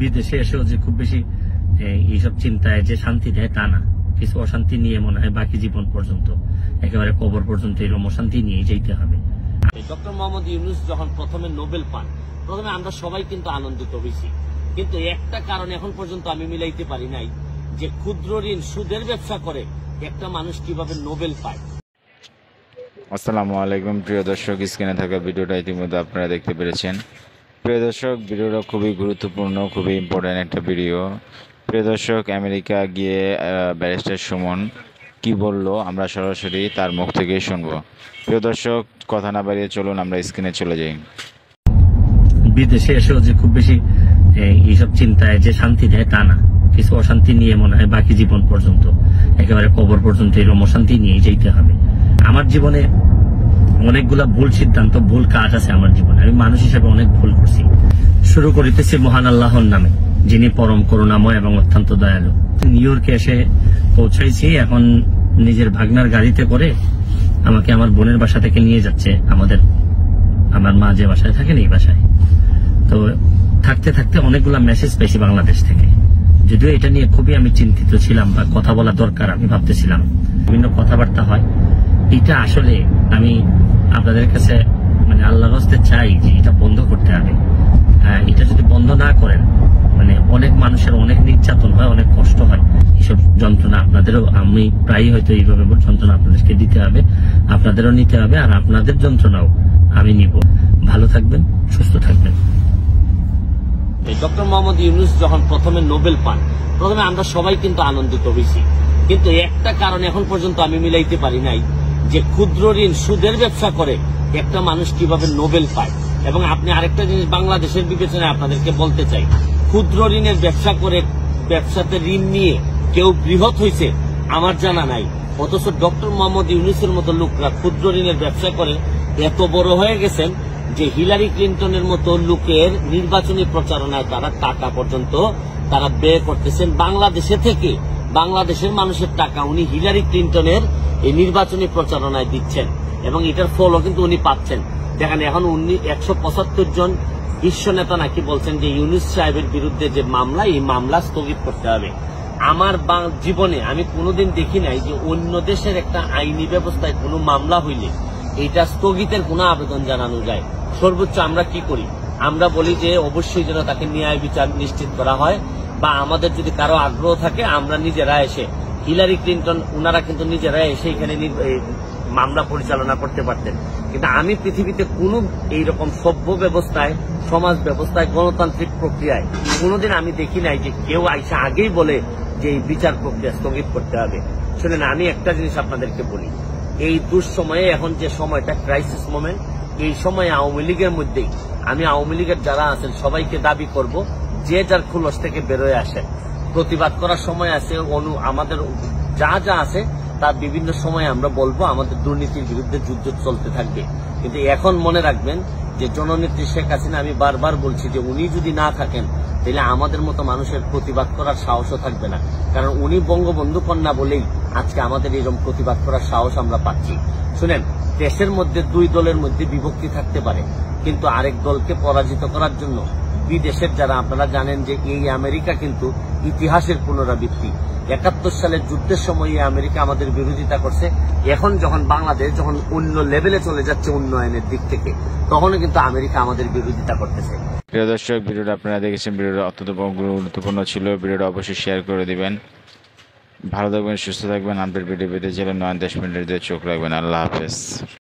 বিদেশে এসেও যে খুব বেশি এইসব চিন্তায় যে শান্তি দেয় তা না, কিছু অশান্তি নিয়ে মনে হয় বাকি জীবন পর্যন্ত একেবারে কবর পর্যন্ত এরকম অশান্তি নিয়ে যেতে হবে। ডক্টর মোহাম্মদ ইউনূস যখন প্রথমে নোবেল পান, প্রথমে আমরা সবাই কিন্তু আনন্দিত হয়েছি, কিন্তু একটা কারণ এখন পর্যন্ত আমি মিলাইতে পারি নাই, যে ক্ষুদ্র ঋণ সুদের ব্যবসা করে একটা মানুষ কিভাবে নোবেল পায়। আসসালামু আলাইকুম প্রিয় দর্শক, স্ক্রিনে থাকা ভিডিওটা ইতিমধ্যে আপনারা দেখতে পেরেছেন। প্রিয় দর্শক, ভিডিওটা খুবই গুরুত্বপূর্ণ, খুবই ইম্পর্টেন্ট একটা ভিডিও। প্রিয় দর্শক, আমেরিকা গিয়ে ব্যারিস্টার সুমন কি বলল আমরা সরাসরি তার মুখ থেকেই শুনবো। প্রিয় দর্শক, কথা না বাড়িয়ে চলুন আমরা স্ক্রিনে চলে যাই। বিদেশে এসেও যে খুব বেশি এইসব চিন্তায় যে শান্তি দেয় তা না, কিছু অশান্তি নিয়ে মনে হয় বাকি জীবন পর্যন্ত একেবারে কবর পর্যন্ত এরকম অশান্তি নিয়ে যেতে হবে। আমার জীবনে অনেকগুলা ভুল সিদ্ধান্ত, ভুল কাজ আছে আমার জীবনে। আমি মানুষ হিসেবে অনেক ভুল করছি। শুরু করিতেছি মহান আল্লাহর নামে, যিনি পরম করুণাময় এবং অত্যন্ত দয়ালু। নিউ ইয়র্কে এসে পৌঁছাইছি, এখন নিজের ভাগনার গাড়িতে করে আমাকে আমার বোনের বাসা থেকে নিয়ে যাচ্ছে আমার মা যে বাসায় থাকেন এই বাসায়। তো থাকতে থাকতে অনেকগুলা মেসেজ পেয়েছি বাংলাদেশ থেকে। যদিও এটা নিয়ে খুবই আমি চিন্তিত ছিলাম, বা কথা বলা দরকার আমি ভাবতেছিলাম, বিভিন্ন কথাবার্তা হয়। এটা আসলে আমি আপনাদের কাছে আল্লাহর রাস্তায় চাই যে এটা বন্ধ করতে হবে। এটা যদি বন্ধ না করেন, অনেক মানুষের অনেক নির্যাতন হয়, অনেক কষ্ট হয়। এইসব যন্ত্রণা আপনাদেরও, আমি প্রায় হয়তো এইভাবে যন্ত্রণা আপনাদেরকে দিতে হবে, আপনাদেরও নিতে হবে, আর আপনাদের যন্ত্রণাও আমি নিব। ভালো থাকবেন, সুস্থ থাকবেন। ডক্টর মোহাম্মদ ইউনূস যখন প্রথমে নোবেল পান, প্রথমে আমরা সবাই কিন্তু আনন্দিত হয়েছি, কিন্তু একটা কারণ এখন পর্যন্ত আমি মিলাইতে পারি নাই, যে ক্ষুদ্র ঋণ সুদের ব্যবসা করে একটা মানুষ কিভাবে নোবেল পায়। এবং আপনি আরেকটা জিনিস বাংলাদেশের বিবেচনায় আপনাদেরকে বলতে চাই, ক্ষুদ্র ঋণের ব্যবসা করে ব্যবসাতে ঋণ নিয়ে কেউ বৃহৎ হয়েছে আমার জানা নাই, অথচ ডক্টর মোহাম্মদ ইউনূসের মতো লোকরা ক্ষুদ্র ঋণের ব্যবসা করে এত বড় হয়ে গেছেন যে হিলারি ক্লিন্টনের মতো লোকের নির্বাচনী প্রচারণায় তারা টাকা পর্যন্ত তারা ব্যয় করতেছেন বাংলাদেশে থেকে। বাংলাদেশের মানুষের টাকা উনি হিলারি ক্লিন্টনের এই নির্বাচনী প্রচারণায় দিচ্ছেন, এবং এটার ফলও কিন্তু উনি পাচ্ছেন। দেখেন, এখন উনি 175 জন বিশ্ব নেতা নাকি বলছেন যে ইউনূস সাহেবের বিরুদ্ধে যে মামলা, এই মামলা স্থগিত করতে হবে। আমার জীবনে আমি কোনোদিন দেখি নাই যে অন্য দেশের একটা আইনি ব্যবস্থায় কোনো মামলা হইলে এটা স্থগিতের কোনো আবেদন জানানো যায়। সর্বোচ্চ আমরা কি করি, আমরা বলি যে অবশ্যই যেন তাকে ন্যায় বিচার নিশ্চিত করা হয়, বা আমাদের যদি কারো আগ্রহ থাকে আমরা নিজেরা এসে, হিলারি ক্লিন্টন ওনারা কিন্তু নিজেরা এসে এখানে মামলা পরিচালনা করতে পারতেন। কিন্তু আমি পৃথিবীতে কোনো এইরকম সভ্য ব্যবস্থায়, সমাজ ব্যবস্থায়, গণতান্ত্রিক প্রক্রিয়ায় কোনোদিন আমি দেখি নাই যে কেউ আইসা আগেই বলে যে এই বিচার প্রক্রিয়া স্থগিত করতে হবে। শুনেন, আমি একটা জিনিস আপনাদেরকে বলি, এই দুঃসময়ে এখন যে সময়টা ক্রাইসিস মোমেন্ট, এই সময়ে আওয়ামী লীগের মধ্যেই আমি আওয়ামী লীগের যারা আছেন সবাইকে দাবি করব, যে যার খুলস থেকে বেরোয় আসেন। প্রতিবাদ করার সময় আছে, আমাদের যা যা আছে তার বিভিন্ন সময় আমরা বলবো, আমাদের দুর্নীতির বিরুদ্ধে যুদ্ধ চলতে থাকবে। কিন্তু এখন মনে রাখবেন যে জননেত্রী শেখ হাসিনা, আমি বারবার বলছি যে উনি যদি না থাকেন তাহলে আমাদের মতো মানুষের প্রতিবাদ করার সাহসও থাকবে না, কারণ উনি বঙ্গবন্ধু কন্যা বলেই আজকে আমাদের এরকম প্রতিবাদ করার সাহস আমরা পাচ্ছি। শুনেন, দেশের মধ্যে দুই দলের মধ্যে বিভক্তি থাকতে পারে, কিন্তু আরেক দলকে পরাজিত করার জন্য বিদেশের যারা, আপনারা জানেন যে এই আমেরিকা কিন্তু ইতিহাসের পুনরাবৃত্তি। 71 সালের যুদ্ধের সময় আমেরিকা আমাদের বিরোধিতা করছে, এখন যখন বাংলাদেশ যখন অন্য লেভেলে চলে যাচ্ছে উন্নয়নের দিক থেকে, তখনও কিন্তু আমেরিকা আমাদের বিরোধিতা করতেছে। প্রিয় দর্শক, ভিডিওটা আপনারা দেখেছেন, ভিডিওটা অত্যন্ত গুরুত্বপূর্ণ ছিল। ভিডিওটা অবশ্যই শেয়ার করে দিবেন। ভালো থাকবেন, সুস্থ থাকবেন। আপডেট ভিডিও পেতে চাইলে 9-10 মিনিটের চোখ রাখবেন। আল্লাহ হাফেজ।